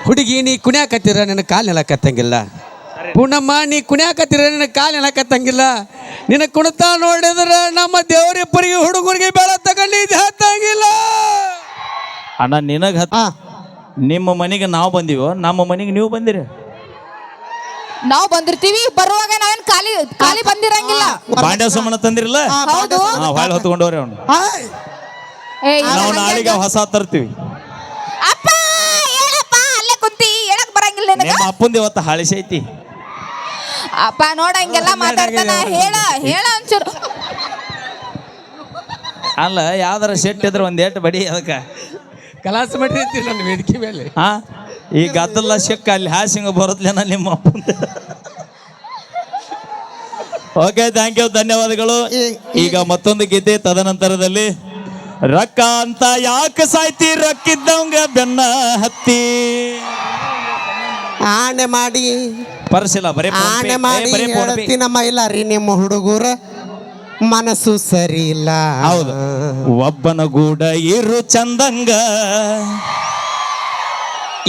ಹುಡುಗಿ ನೀ ಕುಣ್ಯಾಕತ್ತೀರ ನಿನ್ನ ಕಾಲು ನೆಲಕತ್ತಂಗಿಲ್ಲ. ಪೂನಮ್ಮ ನೀ ಕುಣ್ಯಾಕತ್ತೀರ ನಿನ್ನ ಕಾಲು ನೆಲಕತ್ತಂಗಿಲ್ಲ. ನಿನ್ನ ಕುಣಿತ ನೋಡಿದ್ರೆ ನಮ್ಮ ದೇವರಿಬ್ಬರಿಗೆ ಹುಡುಗರಿಗೆ ಬೆಳ ತಗೊಂಡಿದ್ದು ಹತ್ತಂಗಿಲ್ಲ. ಅಣ್ಣ ನಿನಗೆ ನಿಮ್ಮ ಮನೆಗೆ ನಾವು ಬಂದೀವೋ ನಮ್ಮ ಮನೆಗೆ ನೀವು ಬಂದಿರಿ? ನಾವು ಬಂದಿರ್ತೀವಿ, ಬರುವಾಗ ನಾವೇನ್ ಖಾಲಿ ಖಾಲಿ ಬಂದಿರಂಗಿಲ್ಲ. ಬಾಂಡ್ಯ ಸುಮ್ಮನೆ ತಂದಿರಲ್ಲ, ಹೌದು. ಹೊಳ್ಳಿ ಹೊತ್ಕೊಂಡವ್ರಿ ಅವ್ನು. ನಾವು ನಾಳೆಗೆ ಹೊಸ ತರ್ತೀವಿ. ಅಪ್ಪ ಹೇಳಪ್ಪ, ಅಲ್ಲೇ ಕುಂತಿ ಹೇಳಕ್ ಬರಂಗಿಲ್ಲ ನಿನಗ. ನಿಮ್ಮ ಅಪ್ಪಂದು ಇವತ್ತು ಹಳಿಸೈತಿ. ಅಪ್ಪ ನೋಡ ಹಂಗೆಲ್ಲ ಮಾತಾಡ್ತಾನ. ಹೇಳ ಒಂಚೂರು. ಅಲ್ಲ ಯಾವ್ದಾರ ಸೆಟ್ ಇದ್ರೆ ಒಂದ್ ಏಟ್ ಬಡಿ ಅದಕ್ಕೆ ಕಲಾಸ ಮಾಡಿರ್ತೀವಿ ನನ್ನ ವೇದಿಕೆ ಮೇಲೆ. ಹಾ ಈ ಗದ್ದಲ್ಲ ಸಿಕ್ಕ ಅಲ್ಲಿ ಹಾಸಿಂಗ ಬರೋದ್ಲೇನ ನಿಮ್ಮ ಅಪ್ಪಂದ. ಓಕೆ, ಥ್ಯಾಂಕ್ ಯು, ಧನ್ಯವಾದಗಳು. ಈಗ ಮತ್ತೊಂದು ಗೀತೆ, ತದನಂತರದಲ್ಲಿ ರೊಕ್ಕ ಅಂತ ಯಾಕೆ ಸಾಯ್ತಿ, ರೊಕ್ಕಿದ್ದಂಗ ಬೆನ್ನ ಹತ್ತಿ. ಆಣೆ ಮಾಡಿ ಪರ್ಸಿಲ್ಲ, ಬರೀ ಆಣೆ ಮಾಡಿ ಹೇಳ್ತೀನ ಮೈಲಾರಿ ನಿಮ್ಮ ಹುಡುಗರ ಮನಸ್ಸು ಸರಿ ಇಲ್ಲ. ಹೌದು, ಒಬ್ಬನ ಗೂಡ ಇರು ಚಂದಂಗ,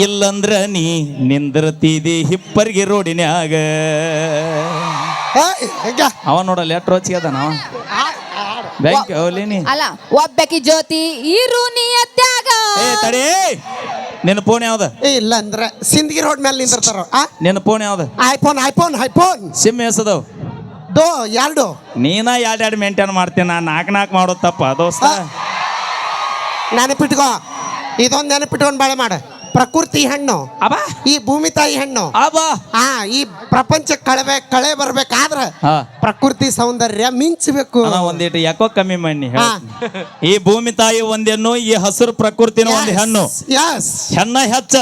ಇಲ್ಲಂದ್ರ ನೀ ನಿಂದಿರ್ತಿದಿ ಹಿಪ್ಪರ್ಗಿ ರೋಡಿನ್ಯಾಗ. ಅವ ನೋಡಲ್ಲ ಎಷ್ಟು ರೋಚಿಗೆ ಅದ ನಾವ ಬ್ಯಾಂಕ್ ಅವಲಿನಿ. ಅಲ್ಲ, ಒಬ್ಬಕಿ ಜ್ಯೋತಿ ಇರು ನಿಯತ್ಯಾಗ. ತಡಿ, ನಿನ್ನ ಫೋನ್ ಯಾವ್ದ? ಇಲ್ಲ ಅಂದ್ರೆ ಸಿಂದಗಿ ರೋಡ್ ಮೇಲೆ ನಿಂದಿರ್ತಾರ. ನಿನ್ನ ಫೋನ್ ಯಾವ್ದ? ಐಫೋನ್ ಸಿಮ್ ಎಸದವ್ ದೋ ಎರಡು. ನೀನ ಎರಡು ಮೇಂಟೈನ್ ಮಾಡ್ತೀನಿ, ನಾ ನಾಲ್ಕು ಮಾಡೋದು ತಪ್ಪ ದೋಸ್ತ. ನೆನಪಿಟ್ಕೋ, ಇದೊಂದು ನೆನಪಿಟ್ಕೊಂಡು ಬಾಳೆ ಮಾಡ. ಪ್ರಕೃತಿ ಹೆಣ್ಣು, ಅಬಾ ಈ ಭೂಮಿ ತಾಯಿ ಹೆಣ್ಣು. ಅಬಾ ಈ ಪ್ರಪಂಚಕ್ಕೆ ಕಳೆ ಬರ್ಬೇಕಾದ್ರ ಹಾ ಪ್ರಕೃತಿ ಸೌಂದರ್ಯ ಮಿಂಚಬೇಕು. ಒಂದಿಟ್ಟು ಯಾಕೋ ಕಮ್ಮಿ ಮಾಡಿ ಈ ಭೂಮಿ ತಾಯಿ ಒಂದೇನು, ಈ ಹಸಿರು ಪ್ರಕೃತಿನ ಒಂದು ಹೆಣ್ಣು. ಹೆಣ್ಣ ಹೆಚ್ಚ,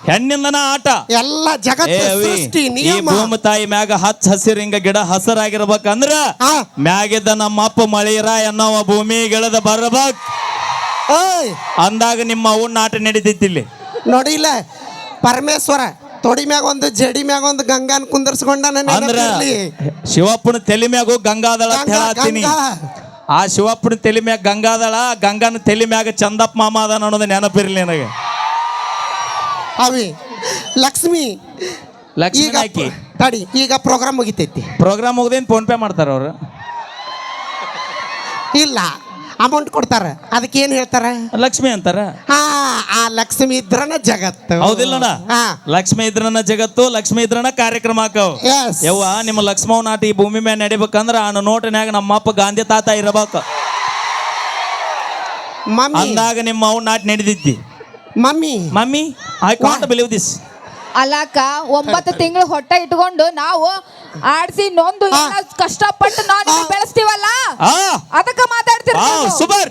ಹೆಣ್ಣಿಂದನ ಆಟ ಎಲ್ಲ ಜಗತ್ತು ಸೃಷ್ಟಿ ಈ ನಿಯಮ. ಭೂಮಿ ತಾಯಿ ಮ್ಯಾಗ ಹಚ್ಚ ಹಸಿರು ಹಿಂಗ ಗಿಡ ಹಸಿರಾಗಿರ್ಬೇಕಂದ್ರ ಮ್ಯಾಗಿದ್ದ ನಮ್ಮಪ್ಪ ಮಳಿರ ಎನ್ನವ ಭೂಮಿ ಗಿಳದ ಬರ್ಬೇಕ್. ಅಂದಾಗ ನಿಮ್ಮ ಅವನ್ನ ಆಟ ನಡೀತಿತ್ತಿಲ್ಲಿ ನೋಡಿಲ್ಲ, ಪರಮೇಶ್ವರ ತೊಡಿ ಮ್ಯಾಗ ಒಂದು ಜಡಿ ಮ್ಯಾಗ ಒಂದು ಗಂಗಾನ್ ಕುಂದರ್ಸ್ಕೊಂಡ. ಅಂದ್ರ ಶಿವಪ್ಪನ ತಲೆ ಮ್ಯಾಗು ಗಂಗಾದಳ ಅಂತ ಹೇಳತ್ತೀನಿ. ಆ ಶಿವಪ್ಪನ ತಲೆ ಮ್ಯಾಗ ಗಂಗಾದಳ, ಗಂಗಾನ ತಲೆ ಮ್ಯಾಗ ಚಂದಪ್ಪ ಮಾಮ ಅದ ಅನ್ನೋದು ನೆನಪಿರ್ಲಿ ನನಗೆ. ಅವಿ ಲಕ್ಷ್ಮಿ ಲಕ್ಷ್ಮಿ ತಡಿ, ಈಗ ಪ್ರೋಗ್ರಾಮ್ ಮುಗಿತೈತಿ. ಪ್ರೋಗ್ರಾಮ್ ಮುಗ್ದೇನ್ ಫೋನ್ ಪೇ ಮಾಡ್ತಾರ ಅವ್ರು? ಇಲ್ಲ, ಅಮೌಂಟ್ ಕೊಡ್ತಾರ. ಅದಕ್ಕೆ ಏನ್ ಹೇಳ್ತಾರ? ಲಕ್ಷ್ಮಿ ಅಂತಾರ. ಆ ಲಕ್ಷ್ಮಿ ಇದ್ರನ ಜಗತ್ತು. ಹೌದಿಲ್ಲಣ್ಣ? ಲಕ್ಷ್ಮಿ ಇದ್ರನ ಜಗತ್ತು, ಲಕ್ಷ್ಮಿ ಇದ್ರನ ಕಾರ್ಯಕ್ರಮ ಹಾಕವ್. ಯವ್ವ, ನಿಮ್ಮ ಲಕ್ಷ್ಮವ್ ನಾಟ ಈ ಭೂಮಿ ಮೇಲೆ ನಡಿಬೇಕಂದ್ರ ಆ ನೋಟಿನ್ಯಾಗ ನಮ್ಮಪ್ಪ ಗಾಂಧಿ ತಾತ ಇರಬೇಕು. ಅಂದಾಗ ನಿಮ್ಮ ಅವ್ ನಾಟ ನಡಿದಿದ್ದಿ. Mummy I can't believe this. ಅಲ್ಲಕ್ಕ, 9 ತಿಂಗಳು ಹೊಟ್ಟೆ ಇಟ್ಕೊಂಡು ನಾವು ಆಡ್ಸಿ ನೊಂದು ಕಷ್ಟಪಟ್ಟು ನಾವು ಬೆಳೆಸ್ತೀವಲ್ಲ, ಅದಕ್ಕ ಮಾತಾಡ್ತೀರ. ಸೂಪರ್.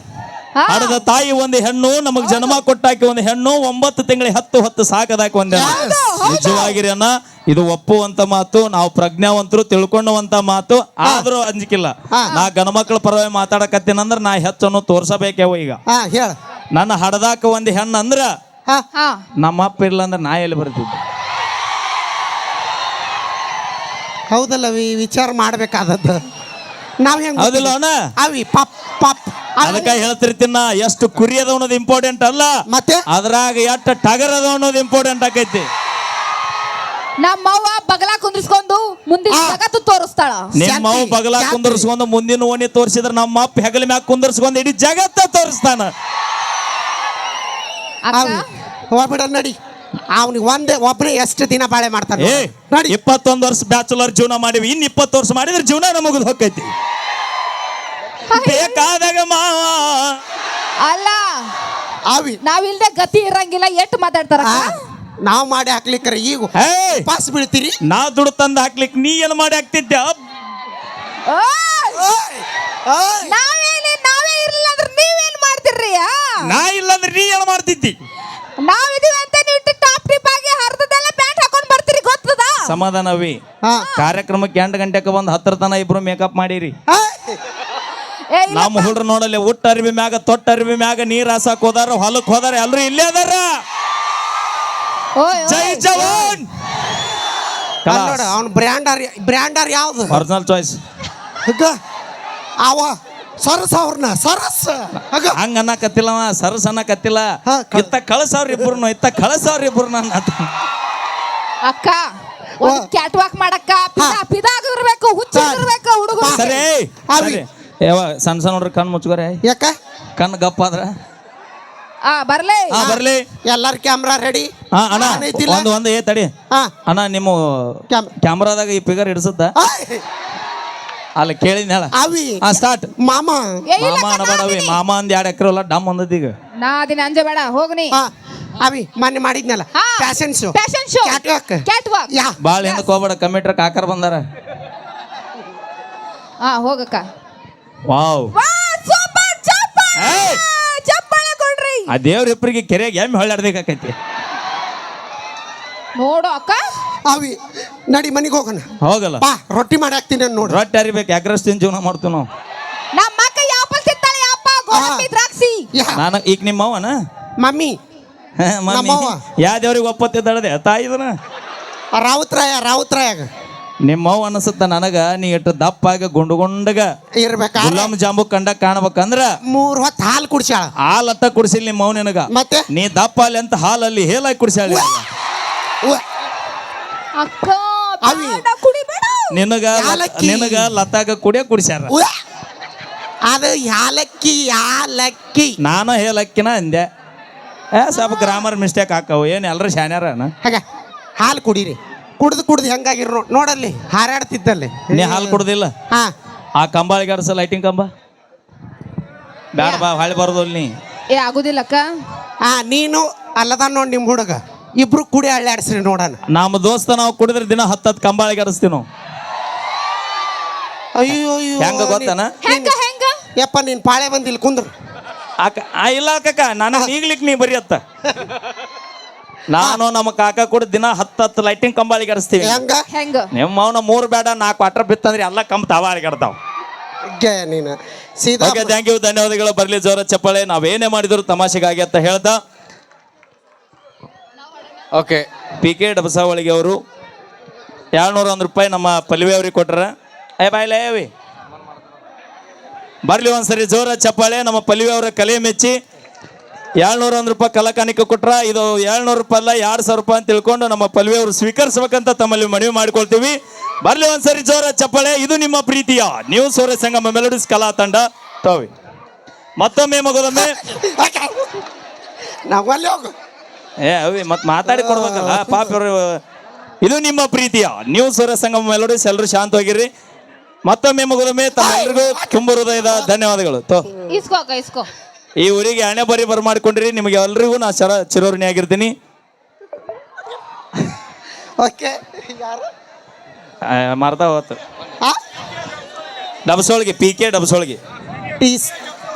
ಹಡದ ತಾಯಿ ಒಂದು ಹೆಣ್ಣು, ನಮಗ್ ಜನ್ಮ ಕೊಟ್ಟಾಕಿ ಒಂದು ಹೆಣ್ಣು, 9 ತಿಂಗಳಿಗೆ 10 ಸಾಕದಾಕಿ ಒಂದ್ ಹೆಣ್ಣು. ನಿಜವಾಗಿರಿ ಅನ್ನ, ಇದು ಒಪ್ಪುವಂತ ಮಾತು, ನಾವು ಪ್ರಜ್ಞಾವಂತರು ತಿಳ್ಕೊಳ್ಳುವಂತ ಮಾತು. ಆದ್ರೂ ಅಂಜಿಕಿಲ್ಲ, ನಾ ಗಣಮಕ್ಳ ಪರವಾಗಿ ಮಾತಾಡಕತ್ತೀನಂದ್ರ ನಾ ಹೆಚ್ಚನ್ನು ತೋರ್ಸಬೇಕೇವ. ಈಗ ನನ್ನ ಹಡದಾಕ ಒಂದು ಹೆಣ್ಣು ಅಂದ್ರ ನಮ್ಮ ಅಪ್ಪ ಇಲ್ಲ ಅಂದ್ರೆ ನಾ ಎಲ್ಲಿ ಬರ್ತಿದ್ದೆ? ಹೌದಲ್ಲ, ವಿಚಾರ ಮಾಡ್ಬೇಕಾದದ್ದು ನಾವ್ ಹೆಂಗ್ ಹೌದಿಲ್ಲ ಅಣ್ಣ? ಅವಿ ಪಾಪ್ ಪಾಪ್ ಅದಕ್ಕ ಹೇಳ್ತಿರ್ತೀನಿ ನಾ, ಎಷ್ಟು ಕುರಿ ಅದ ಅನ್ನೋದು ಇಂಪಾರ್ಟೆಂಟ್ ಅಲ್ಲ, ಮತ್ತೆ ಅದ್ರಾಗ ಎಷ್ಟು ಟಗರ್ ಅದ ಅನ್ನೋದು ಇಂಪಾರ್ಟೆಂಟ್ ಆಕೈತಿ. ನಮ್ಮವ್ವ ಬಗಲ ಕುಂದ್ರಿಸ್ಕೊಂಡು ಮುಂದಿನ ಜಗತ್ತು ತೋರಿಸ್ತಾಳ. ನಿಮ್ಮವ್ ಬಗಲ ಕುಂದರ್ಸ್ಕೊಂಡು ಮುಂದಿನ ಓಣಿ ತೋರಿಸಿದ್ರ ನಮ್ಮ ಅಪ್ಪ ಹೆಗಲ ಮ್ಯಾಗ ಕುಂದರ್ಸ್ಕೊಂಡು ಇಡೀ ಜಗತ್ತ ತೋರಿಸ್ತಾನ. ಹೋಗ್ಬಿಡ ನಡಿ. ಅವನಿಗೆ ಒಬ್ಬನೇ ಎಷ್ಟು ದಿನ ಬಾಳೆ ಮಾಡ್ತಾನೆ? 21 ವರ್ಷ ಬ್ಯಾಚುಲರ್ ಜೀವನ ಮಾಡಿವಿ, ಇನ್ 20 ವರ್ಷ ಮಾಡಿದ್ರೆ ಜೀವನ ನಮಗದು ಹೋಗೈತಿ. ಬೇಕಾದಾಗ ಮಾವ ಅಲ್ಲ, ಅವಿ ನಾವಿಲ್ದೆ ಗತಿ ಇರಂಗಿಲ್ಲ. ಎಷ್ಟು ಮಾತಾಡ್ತಾರ? ನಾವ್ ಮಾಡಿ ಹಾಕ್ಲಿಕ್ಕರ ಈಗ ಪಾಸ್ ಬೀಳ್ತೀರಿ. ನಾ ದುಡ್ಡು ತಂದು ಹಾಕ್ಲಿಕ್ ನೀ ಏನ್ ಮಾಡಿ ಹಾಕ್ತಿದ್ದೆ? ನಾವೇ ಇರ್ಲಿಲ್ಲ ಅಂದ್ರೆ ನೀವೇನ್ ಮಾಡ್ತಿರ್ರಿ? ನಾ ಇಲ್ಲ ಅಂದ್ರೆ ನೀ ಏನ್ ಮಾಡ್ತಿದ್ದಿ? ನಾವಿದೀವಿ ಅಂತ ನೀವು ಟಾಪ್ ಟಿಪ್ ಆಗಿ ಹರ್ದದೆಲ್ಲ ಪ್ಯಾಂಟ್ ಹಾಕೊಂಡ್ ಬರ್ತೀರಿ, ಗೊತ್ತದ? ಸಮಾಧಾನವಿ. ಕಾರ್ಯಕ್ರಮಕ್ಕೆ 2 ಗಂಟೆಗೆ ಬಂದು 10 ತನ ಇಬ್ರು ಮೇಕಪ್ ಮಾಡಿರಿ. ನಮ್ಮ ಹುಡ್ರು ನೋಡಲ್ಲಿ ಉಟ್ಟ ಅರ್ಬಿ ಮ್ಯಾಗ ತೊಟ್ಟ ಅರ್ಬಿ ಮ್ಯಾಗ ನೀರ್ ಹಾಸಕ್ ಹೋದಾರ, ಹೊಲಕ್ ಹೋದಾರ, ಎಲ್ರು ಇಲ್ಲೇ ಅದಾರ. ಜೈ ಜವಾನ್. ಅವ್ನ ಬ್ರ್ಯಾಂಡರ್ ಯಾವ್ದು? Personal choice. ಅವ ಸರಸ್ ಅವ್ರನ್ನ ಸರಸ್ ಆಗ ಹಂಗ ಅನ್ನಕತ್ತಿಲ್ಲವ ಸರಸ್ ಅನ್ನಕತ್ತಿಲ್ಲ ಹಾ, ಇತ್ತ ಕಳಸವ್ರ ಇಬ್ರು ಇತ್ತ ಕಳಸವ್ರ ಇಬ್ರು ನನ್ನ ಅಕ್ಕ ಒಂದ್ ಕ್ಯಾಟ್ ವಾಕ್ ಮಾಡಕ್ಕ ಪಿದಾಗಿರ್ಬೇಕು ಹುಚ್ಚಿರ್ಬೇಕು ಹುಡುಗರು ಸರಿ ಅವಿ. ಸರಿ ಯಾವ ಸಣ್ಣ ಸಣ್ಣ ನೋಡ್ರಿ ಕಣ್ಣು ಮುಚ್ಕೋರೆ ಯಾಕ ಕಣ್ಣು ಗಪ್ಪ ಆದ್ರ ಬರ್ಲೇ ಹಾ ಬರ್ಲಿ ಎಲ್ಲಾರ ಕ್ಯಾಮ್ರಾ ರೆಡಿ ಹಾ ಅಣ್ಣ ಐತಿಲ್ಲ? ಒಂದು ತಡಿ ಹಾ ಅಣ್ಣ ನಿಮ್ಮ ಕ್ಯಾಮ್ರಾದಾಗ ಈ ಫಿಗರ್ ಹಿಡಿಸುತ್ತ ಅಲ್ಲ ಕೇಳಿದ್ನ ಹೇಳ ಅವಿ ಹಾ ಸ್ಟಾರ್ಟ್ ಮಾಮ ಮಾಮ ಅನಬೇಡವಿ ಮಾಮ ಅಂದ್ 2 ಎಕರೆ ಹೊಲ ಡಮ್ ಅಂದದ ಈಗ ನಾ ದಿನ ಅಂಜಬೇಡ ಹೋಗ್ನಿ ಹಾ ಅವಿ ಮೊನ್ನೆ ಮಾಡಿದ್ನಲ್ಲ ಹಾ. Fashion show fashion show cat walk cat walk ಯಾ ಬಾಳ ಹಿಂದಕ್ಕೆ ಹೋಗ್ಬೇಡ ಕಮಿಟ್ರ ಕಾಕರ್ ಬಂದಾರ ಹೋಗಕ್ಕ ವಾವ್ ಸೂಪರ್ ಚಪ್ಪಾಳೆ ಏಯ್! ಚಪ್ಪಾಳೆ ಕೊಡ್ರಿ ಆ ದೇವ್ರ ಇಬ್ಬರಿಗೆ ಕೆರೆಗೆ ಎಮ್ಮೆ ಹೊಳ್ಳಾಡ್ಬೇಕಾಕೈತಿ ನೋಡು ಅಕ್ಕ ಅವಿ ನಡಿ ಮನೆಗೆ ಹೋಗೋಣ ಹೋಗಲ್ಲ ಬಾ ರೊಟ್ಟಿ ಮಾಡಿ ಹಾಕ್ತೀನಿ ನೋಡು ರೊಟ್ಟಿ ಅರಿಬೇಕು ಯಾಕ್ರಸ್ ತಿನ್ ಜೀವನ ಮಾಡ್ತೀವಿ ನಾವು ನಮ್ಮ ಅಕ್ಕ ಯಾಪಲ್ ತಿಂತಾಳೆ ಯಪ್ಪ ಗೋಡಂಬಿ ದ್ರಾಕ್ಷಿ ಯಾ ನಾನು ಈಗ ನಿಮ್ಮ ಅವನ ಮಮ್ಮಿ ಮಮ್ಮಿ ನಮ್ಮವ್ವ. ಯಾ ದೇವ್ರಿಗೆ ಒಪ್ಪತ್ತಿದ್ದಾಳದೆ ತಾಯಿದನ ರಾವುತ್ರಾಯಾಗ ನಿಮ್ಮವ್ ಅನಿಸುತ್ತ ನನಗ ನೀ ಇಟ್ಟು ದಪ್ಪಾಗ ಗುಂಡಗ ಇರ್ಬೇಕಾ ಗುಲಾಮ್ ಜಾಂಬು ಕಂಡ ಕಾಣ್ಬೇಕಂದ್ರ 3 ಹೊತ್ತು ಹಾಲು ಕುಡ್ಸ್ಯಾಳ ಹಾಲತ್ತ ಕುಡಿಸಿಲ್ಲ ನಿಮ್ಮವ್ ನಿನಗ ಮತ್ತೆ ನೀ ದಪ್ಪ ಅಲ್ಲಿ ಅಂತ ಹಾಲಲ್ಲಿ ಹೇಲಾಗಿ ಕುಡಿಸ್ಯಾಳ ಉವ್ವ. ಅಕ್ಕ ಅವಿ. ಬೇಡ, ಕುಡಿಬೇಡ ಯಾಲಕ್ಕಿ. ನಿನಗ ಲತಾಗ ಕುಡಿಸ್ಯಾರ ಉವ್ವ. ಅದು ಯಾಲಕ್ಕಿ ನಾನು ಹೇಲಕ್ಕಿನ ಅಂದೆ ಸ್ವಲ್ಪ ಗ್ರಾಮರ್ ಮಿಸ್ಟೇಕ್ ಹಾಕವು ಏನು ಎಲ್ಲರೂ ಶಾನ್ಯಾರನ ಹಾಗ ಹಾಲು ಕುಡೀರಿ ಕುಡ್ದು ಹೆಂಗಾಗಿರ್ ನೋಡಲ್ಲಿ ಹಾರಾಡ್ತಿದ್ದಲ್ಲಿ ನೀ ಹಾಲು ಕುಡ್ದಿಲ್ಲ ಹಾ ಆ ಕಂಬಾಳಿಗೆ ಅರ್ಸ ಲೈಟಿಂಗ್ ಕಂಬ ಬ್ಯಾಡ ಬಾ ಹೊಳಿ ಬರೋದಿಲ್ಲ ನೀ ಆಗುದಿಲ್ಲ ಅಕ್ಕ ಹಾ ನೀನು ಅಲ್ಲದ ನೋಡಿ ನಿಮ್ಮ ಹುಡುಗ ಇಬ್ರು ಕುಡಿ ಅಳ್ಳಾಡ್ಸ್ರಿ ನೋಡೋಣ ನಮ್ಮ ದೋಸ್ತ ನಾವು ಕುಡಿದ್ರೆ ದಿನ 10 ಕಂಬಾಳಿಗೆ ಅರಸ್ತೀವಿ ನಾವು ಅಯ್ಯೋ ಅಯ್ಯೋ ಹೆಂಗ ಗೊತ್ತಾನ ಹೆಂಗ ಯಪ್ಪ ನೀನ್ ಪಾಳೆ ಬಂದಿಲ್ಲ ಕುಂದ್ರು ಇಲ್ಲ ಕಕ್ಕ ನನಗೆ ಈಗ್ಲಿಕ್ ನೀ ಬರೀ ಅತ್ತ ನಾನು ನಮ್ಮ ಕಾಕ ಕೂಡ ದಿನ 10 ಲೈಟಿಂಗ್ ಕಂಬಾಳಿಗೆ ಅರಸ್ತೀವಿ ಹೆಂಗ ನಿಮ್ಮ ಅವನ 3 ಬೇಡ 4 ವಾಟರ್ ಬಿತ್ತಂದ್ರೆ ಎಲ್ಲ ಕಂಬ ತಾವಾಳಿಗೆ ಆಡ್ತಾವ ನೀನು ಸೀದಾ ಓಕೆ ಥ್ಯಾಂಕ್ ಯು ಧನ್ಯವಾದಗಳು ಬರಲಿ ಜೋರ ಚಪ್ಪಾಳೆ ನಾವೇನೇ ಮಾಡಿದ್ರು ತಮಾಷೆಗಾಗಿ ಅಂತ ಹೇಳ್ದ ಓಕೆ PK ಡಬಸಾವಳಿಗೆ ಅವರು 201 ರೂಪಾಯಿ ನಮ್ಮ ಪಲ್ವಿ ಅವ್ರಿಗೆ ಕೊಟ್ರ ಬಾಯ್ಲೇ ಅವಿ ಬರ್ಲಿ ಒಂದ್ಸರಿ ಜೋರ ಚಪ್ಪಾಳೆ ನಮ್ಮ ಪಲ್ವಿ ಅವರ ಕಲೆ ಮೆಚ್ಚಿ 201 ರೂಪಾಯಿ ಕಲಾಕಾಣಿಕೆ ಕೊಟ್ರ ಇದು 200 ರೂಪಾಯಿ ಅಲ್ಲ 2000 ರೂಪಾಯಿ ಅಂತ ತಿಳ್ಕೊಂಡು ನಮ್ಮ ಪಲ್ವಿ ಅವರು ಸ್ವೀಕರಿಸ್ಬೇಕಂತ ತಮ್ಮಲ್ಲಿ ಮನವಿ ಮಾಡ್ಕೊಳ್ತೀವಿ ಬರ್ಲಿ ಒಂದ್ಸರಿ ಜೋರ ಚಪ್ಪಾಳೆ ಇದು ನಿಮ್ಮ ಪ್ರೀತಿಯ ನ್ಯೂ ಸೂರ್ಯ ಸಂಗಮ ಮೆಲೋಡಿಸ್ ಕಲಾ ತಂಡ ತಾವಿ ಮತ್ತೊಮ್ಮೆ ಮಗದೊಮ್ಮೆ ನಾವಲ್ಲಿ ಹೋಗು ಅವಿ ಮತ್ ಮಾತಾಡಿ ಕೊಡ್ಬೇಕಲ್ಲ ಪಾಪ ಇವರು ಇದು ನಿಮ್ಮ ಪ್ರೀತಿಯ ನ್ಯೂ ಸೂರ್ಯ ಸಂಗಮ ಮೆಲೋಡಿಸ್ ಎಲ್ಲರೂ ಶಾಂತವಾಗಿರ್ರಿ ಮತ್ತೊಮ್ಮೆ ಮಗದೊಮ್ಮೆ ತಮ್ಮೆಲ್ಲರಿಗೂ ತುಂಬ ಹೃದಯದ ಧನ್ಯವಾದಗಳು ಇಸ್ಕೋ ಅಕ್ಕ ಇಸ್ಕೋ ಈ ಊರಿಗೆ ಹಣೆ ಬರಿ ಬರ್ಮಾಡ್ಕೊಂಡ್ರಿ ನಿಮಗೆ ಎಲ್ರಿಗೂ ನಾ ಚಿರೋರಣಿ ಆಗಿರ್ತೀನಿ ಓಕೆ ಯಾರು ಮರ್ದ ಹೋತು ಆ ಡಬಸೋಳಿಗೆ PK ಡಬಸೋಳಿಗೆ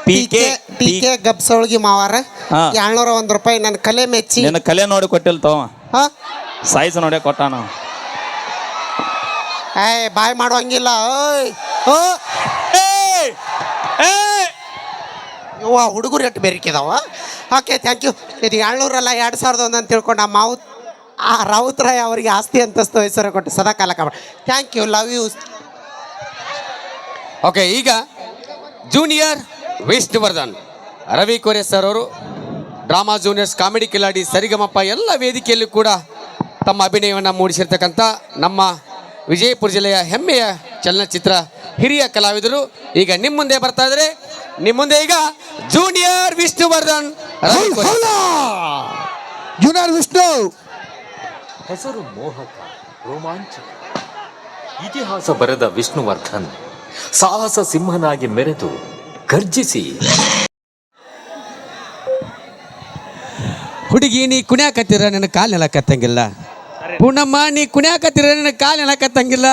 PK ಗಬ್ಸೊಳಗಿ ಮಾವಾರ ಹಾ. 201 ರೂಪಾಯಿ ನನ್ನ ಕಲೆ ಮೆಚ್ಚಿ ನಿನ್ನ ಕಲೆ ನೋಡಿ ಕೊಟ್ಟಿಲ್ಲ ತವ ಹಾ ಸೈಜ್ ನೋಡಿ ಕೊಟ್ಟ ನಾವು ಏಯ್ ಬಾಯ್ ಮಾಡುವಂಗಿಲ್ಲ ಓಯ್ ಓ ಇವ ಹುಡುಗರು ಎಟ್ಟು ಬೆರಿಕಿದಾವ ಓಕೆ ಥ್ಯಾಂಕ್ ಯು ಇದು 200 ಅಲ್ಲ 2001 ಅಂತ ತಿಳ್ಕೊಂಡು ಆ ರಾವುತರಾಯ್ ಅವರಿಗೆ ಆಸ್ತಿ ಅಂತಸ್ತು ಹೆಸರು ಕೊಟ್ಟು ಸದಾ ಕಾಲ ಕಾಮ thank you love you okay ಈಗ ಜೂನಿಯರ್ ವಿಷ್ಣುವರ್ಧನ್ ರವಿ ಕೋರೆ ಸರ್ ಅವರು drama juniors comedy Khiladi Sarigamapa ಎಲ್ಲ ವೇದಿಕೆಯಲ್ಲೂ ಕೂಡ ತಮ್ಮ ಅಭಿನಯವನ್ನು ಮೂಡಿಸಿರ್ತಕ್ಕಂಥ ನಮ್ಮ ವಿಜಯಪುರ ಜಿಲ್ಲೆಯ ಹೆಮ್ಮೆಯ ಚಲನಚಿತ್ರ ಹಿರಿಯ ಕಲಾವಿದರು ಈಗ ನಿಮ್ಮ ಮುಂದೆ ಬರ್ತಾ ಇದ್ದಾರೆ ನಿಮ್ಮ ಮುಂದೆ ಈಗ ಜೂನಿಯರ್ ವಿಷ್ಣುವರ್ಧನ್ ರವಿ ಕೋರೆ. ಜೂನಿಯರ್ ವಿಷ್ಣು ಹೆಸರು ಮೋಹಕ ರೋಮಾಂಚಕ ಇತಿಹಾಸ ಬರೆದ ವಿಷ್ಣುವರ್ಧನ್ ಸಾಹಸ ಸಿಂಹನಾಗಿ ಮೆರೆದು ಗರ್ಜಿಸಿ ಹುಡುಗಿ ನೀ ಕುಣ್ಯಾಕತ್ತೀರ ನನ್ನ ಕಾಲು ನೆಲಕತ್ತಂಗಿಲ್ಲ ಪೂನಮ್ಮ ನೀ ಕುಣ್ಯಾಕತ್ತೀರ ನನ್ನ ಕಾಲು ನೆಲಕತ್ತಂಗಿಲ್ಲ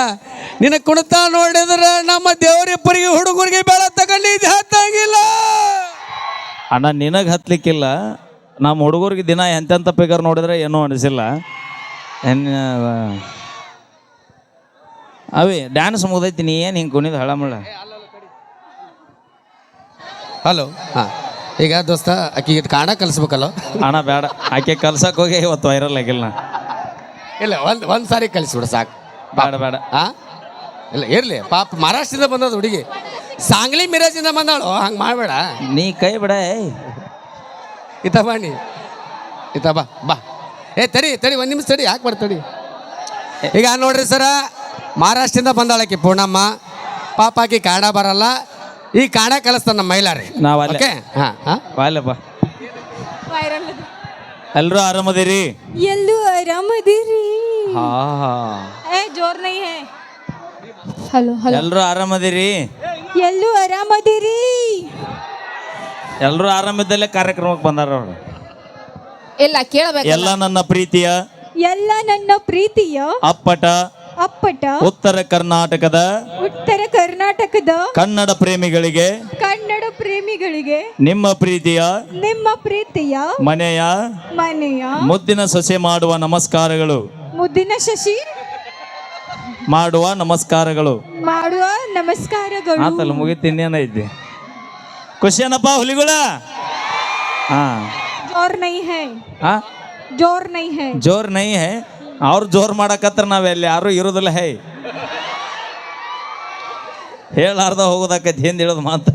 ನಿನ್ನ ಕುಣಿತ ನೋಡಿದ್ರೆ ನಮ್ಮ ದೇವರಿಬ್ಬರಿಗೆ ಹುಡುಗರಿಗೆ ಬೆಳ ತಗೊಂಡಿದ್ದು ಹತ್ತಂಗಿಲ್ಲ ಅಣ್ಣ ನಿನಗೆ ಹತ್ಲಿಕ್ಕಿಲ್ಲ ನಮ್ಮ ಹುಡುಗರಿಗೆ ದಿನ ಎಂತೆಂಥ ಪಿಗರ್ ನೋಡಿದ್ರೆ ಏನೂ ಅನಿಸಿಲ್ಲ ಅವಿ ಡ್ಯಾನ್ಸ್ ಮುಗ್ದೈತಿ ನೀ ಏನು ಹಿಂಗೆ ಕುಣಿದು ಹಳಮಳ ಹಲೋ ಹಾಂ ಈಗ ದೋಸ್ತ ಆಕಿಗೆ ಕಾಣ ಕಲಿಸ್ಬೇಕಲ್ಲ ಅಣ್ಣ ಬೇಡ ಆಕೆ ಕಲ್ಸಕ್ಕೆ ಹೋಗಿ ಇವತ್ತು ವೈರಲ್ ಆಗಿಲ್ಲ ನಾ ಇಲ್ಲ ಒಂದು ಸಾರಿ ಕಲಿಸ್ಬಿಡು ಸಾಕು ಬೇಡ ಬೇಡ ಹಾಂ ಇಲ್ಲ ಇರಲಿ ಪಾಪ ಮಹಾರಾಷ್ಟ್ರದಿಂದ ಬಂದದ ಹುಡುಗಿ ಸಾಂಗ್ಲಿ ಮಿರಾಜಿಂದ ಬಂದಾಳು ಹಂಗೆ ಮಾಡಬೇಡ. ನೀ ಕೈ ಬಿಡ. ಇತ್ತ ಬಾ ನೀ ಇತ್ತ ಬಾ ಬಾ. ತಡಿ ಒಂದು ನಿಮಿಷ ತಡಿ, ಯಾಕೆ ಬರ್ತಡಿ. ಈಗ ನೋಡ್ರಿ ಸರ, ಮಹಾರಾಷ್ಟ್ರದಿಂದ ಬಂದಾಳಕಿ ಪೂರ್ಣಮ್ಮ. ಪಾಪ ಆಕಿ ಕನ್ನಡ ಬರಲ್ಲ, ಈ ಕನ್ನಡ ಕಲಿಸ್ತಾನ ನಮ್ಮ ಮೈಲಾರಿ. ನಾವಲ್ಲ. ಓಕೆ ಹಾಂ ಬಾಯಲ್ಲಪ್ಪ. ಎಲ್ರು ಆರಾಮದಿರಿ? ಎಲ್ಲೂ ಆರಾಮದಿರಿ. ಹಾ ಜೋರ್ ನೈ ಹೇ. Hello hello. ಎಲ್ರು ಆರಾಮದಿರಿ? ಎಲ್ಲೂ ಆರಾಮದಿರಿ. ಎಲ್ರು ಆರಾಮಿದ್ದಲ್ಲೇ ಕಾರ್ಯಕ್ರಮಕ್ಕೆ ಬಂದಾರ ಅವ್ರು. ಇಲ್ಲ ಕೇಳಬೇಕು. ಎಲ್ಲ ನನ್ನ ಪ್ರೀತಿಯ ಎಲ್ಲ ನನ್ನ ಪ್ರೀತಿಯ ಅಪ್ಪಟ ಉತ್ತರ ಕರ್ನಾಟಕದ ಕನ್ನಡ ಪ್ರೇಮಿಗಳಿಗೆ ನಿಮ್ಮ ಪ್ರೀತಿಯ ಮನೆಯ ಮುದ್ದಿನ ಸೊಸೆ ಮಾಡುವ ನಮಸ್ಕಾರಗಳು. ಆತಲ್ಲ ಮುಗಿತು, ಇನ್ನೇನೈತಿ? ಖುಷಿ ಏನಪ್ಪ ಹುಲಿಗುಳ? ಹಾ ಜೋರ್ ನೈ ಹೈ. ಅವ್ರು ಜೋರ್ ಮಾಡಕತ್ರ ನಾವೆಲ್ಲಿ ಯಾರು ಇರೋದಿಲ್ಲ. ಹೇ ಹೇಳಾರ್ದ ಹೋಗೋದಕ್ಕೈತಿ, ಹಿಂದೆ ಹೇಳೋದು ಮಾತ.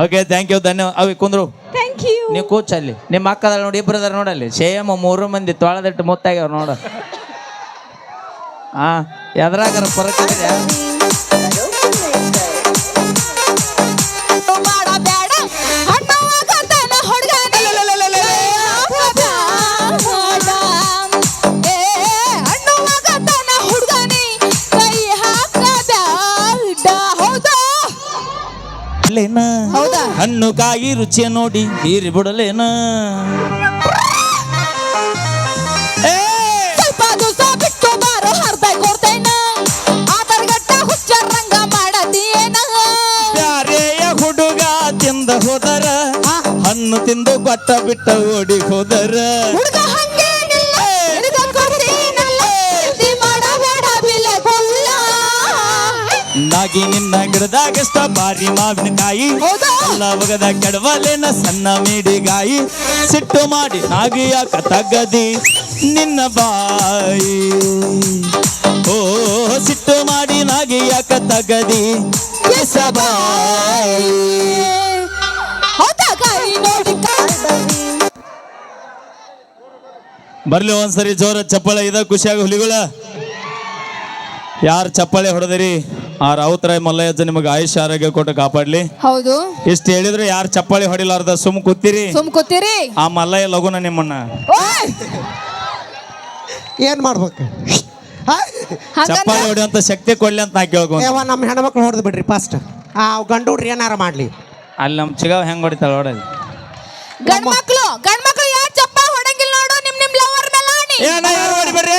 ಓಕೆ, ಥ್ಯಾಂಕ್ ಯು, ಧನ್ಯವಾದ. ಅವಿ ಕುಂದ್ರು, ನೀವು ಕೂಚ್ ಅಲ್ಲಿ. ನಿಮ್ಮ ಅಕ್ಕದ ನೋಡಿ, ಇಬ್ಬರದಾರ ನೋಡಲ್ಲಿ, ಸೇಮ್ 3 ಮಂದಿ ತೊಳೆದಿಟ್ಟು ಮುತ್ತಾಗ್ಯಾವ ನೋಡ. ಹಾ, ಎದ್ರಾಗಾರ ಪರಕ್ ಹಣ್ಣು ಕಾಯಿ ರುಚಿಯ ನೋಡಿ ಹೀರಿ ಬಿಡಲೇನ. ಬ್ಯಾರೆಯ ಹುಡುಗ ತಿಂದ ಹೋದರ, ಹಣ್ಣು ತಿಂದು ಕೊಟ್ಟ ಬಿಟ್ಟ ಓಡಿ ಹೋದರ. ನಾಗಿ ನಿನ್ನ ಗಿಡದಾಗಷ್ಟ ಬಾರಿ ಮಾವಿನಕಾಯಿ, ಲವಗದ ಕೆಡವಲೇನ ಸಣ್ಣ ಮೇಡಿಗಾಯಿ. ಸಿಟ್ಟು ಮಾಡಿ ನಾಗಿ ಯಾಕ ತಗದಿ ನಿನ್ನ ಬಾಯಿ, ಓ ಸಿಟ್ಟು ಮಾಡಿ ನಾಗಿ ಯಾಕ ತಗದಿ ಬಾಯಿ. ಬರ್ಲಿ ಒಂದ್ಸರಿ ಜೋರ ಚಪ್ಪಾಳೆ, ಇದ ಖುಷಿಯಾಗ ಹುಲಿಗಳ. ಯಾರು ಚಪ್ಪಾಳೆ ಹೊಡೆದಿರಿ ಆ ರಾವುತರಾಯ್ ಮಲ್ಲಯ್ಯಜ್ಜ ನಿಮಗೆ ಆಯುಷ್ ಆರೋಗ್ಯ ಕೊಟ್ಟು ಕಾಪಾಡ್ಲಿ. ಹೌದು, ಇಷ್ಟು ಹೇಳಿದ್ರೆ ಯಾರು ಚಪ್ಪಾಳೆ ಹೊಡಿಲಾರ್ದ ಸುಮ್ ಕೂತೀರಿ. ಆ ಮಲ್ಲಯ್ಯ ಲಗುನ ನಿಮ್ಮನ್ನ ಏನ್ ಮಾಡ್ಬೇಕು? ಚಪ್ಪಾಳೆ ಹೊಡಿಯುವಂತ ಶಕ್ತಿ ಕೊಡ್ಲಿ ಅಂತ ನಾ ಕೇಳ್ಕೊ. ನಮ್ಮ ಹೆಣ್ಮಕ್ಳು ಹೊಡೆದ್ ಬಿಡ್ರಿ ಫಸ್ಟ್. ಗಂಡು ಹುಡ್ರಿ ಏನಾರ ಮಾಡ್ಲಿ. ಅಲ್ಲಿ ನಮ್ಮ ಚಿಗಾವ್ ಹೆಂಗ್ ಹೊಡಿತಾಳ ಹೊಡಲಿ. ಗಂಡ್ಮಕ್ಳು ಯಾರು ಚಪ್ಪಾಳೆ ಹೊಡಂಗಿಲ್ಲ ನೋಡು. ನಿಮ್ ಲವರ್ ಮೇಲೆ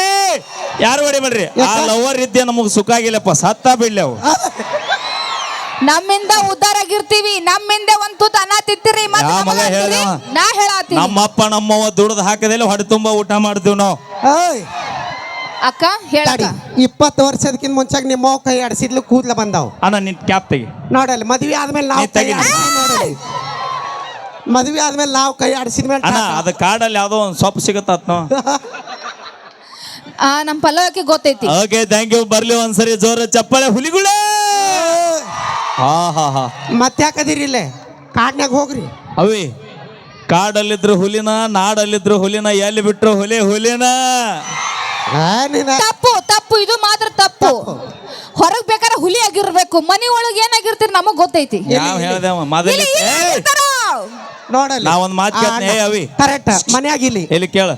ಯಾರು ಹೊಡಿಬೇಡ್ರಿ. ಆ ಲವರ್ ಇದ್ದೆ ನಮಗ್ ಸುಖ ಆಗಿಲ್ಲಪ್ಪ, ಸತ್ತ ಬಿಡ್ಲಿ ಅವು. ನಮ್ಮಿಂದ ಉದ್ದಾರ ಆಗಿರ್ತೀವಿ, ನಮ್ಮಿಂದ ಒಂದ್ ತೂತ ಅನ್ನ ತಿಂತೀರಿ. ನಾ ಹೇಳತ್ತೀನಿ, ನಮ್ಮಪ್ಪ ನಮ್ಮವ್ವ ದುಡ್ದು ಹಾಕದಿಲ್ಲ, ಹೊಡೆ ತುಂಬಾ ಊಟ ಮಾಡ್ತೀವಿ ನಾವು. ಅಕ್ಕ ಹೇಳಕ್ಕ, 20 ವರ್ಷದಕ್ಕಿಂತ ಮುಂಚಾಗ ನಿಮ್ಮ ಕೈ ಆಡಿಸಿದ್ಲು ಕೂದ್ಲ ಬಂದಾವ್. ಅಣ್ಣ ನಿನ್ ಕ್ಯಾಪ್ ತೆಗಿ. ನೋಡಲ್ಲಿ ಮದ್ವೆ ಆದ್ಮೇಲೆ ನಾವು ಕೈ ಆಡಿಸಿದ್ಮೇಲೆ ಅಣ್ಣ ಅದ ಕಾಡಲ್ಲಿ ಯಾವ್ದೋ ಒಂದ್ ಸೊಪ್ಪು ಸಿಗತ್ತ. ನಮ್ ಪಲ್ಲವಕ್ಕೆ ಗೊತ್ತೈತಿ. Okay, thank you. ಬರ್ಲಿ ಒಂದ್ಸರಿ ಜೋರ ಚಪ್ಪಾಳೆ ಹುಲಿಗುಳ. ಮತ್ತೆ ಯಾಕದಿರಿ ಇಲ್ಲೇ ಕಾಡ್ನ್ಯಾಗ ಹೋಗ್ರಿ. ಅವಿ ಕಾಡಲ್ಲಿದ್ರು ಹುಲಿನ, ನಾಡಲ್ಲಿದ್ರು ಹುಲಿನ, ಎಲ್ಲಿ ಬಿಟ್ರು ಹುಲಿನ. ತಪ್ಪು, ಇದು ಮಾತ್ರ ತಪ್ಪು. ಹೊರಗ್ ಬೇಕಾದ್ರೆ ಹುಲಿ ಆಗಿರ್ಬೇಕು, ಮನಿ ಒಳಗೆ ಏನಾಗಿರ್ತೀರಿ ನಮಗ್ ಗೊತ್ತೈತಿ. ಯಾವ ಹೇಳ್ದೆ ಮೊದಲ ನೋಡಲ್ಲ ನಾವೊಂದ್ ಮಾತು ಕೇಳ್ತೀನಿ. ಅವಿ ಕರೆಕ್ಟ್ ಮನ್ಯಾಗಿಲ್ಲಿ ಇಲ್ಲಿ ಕೇಳ.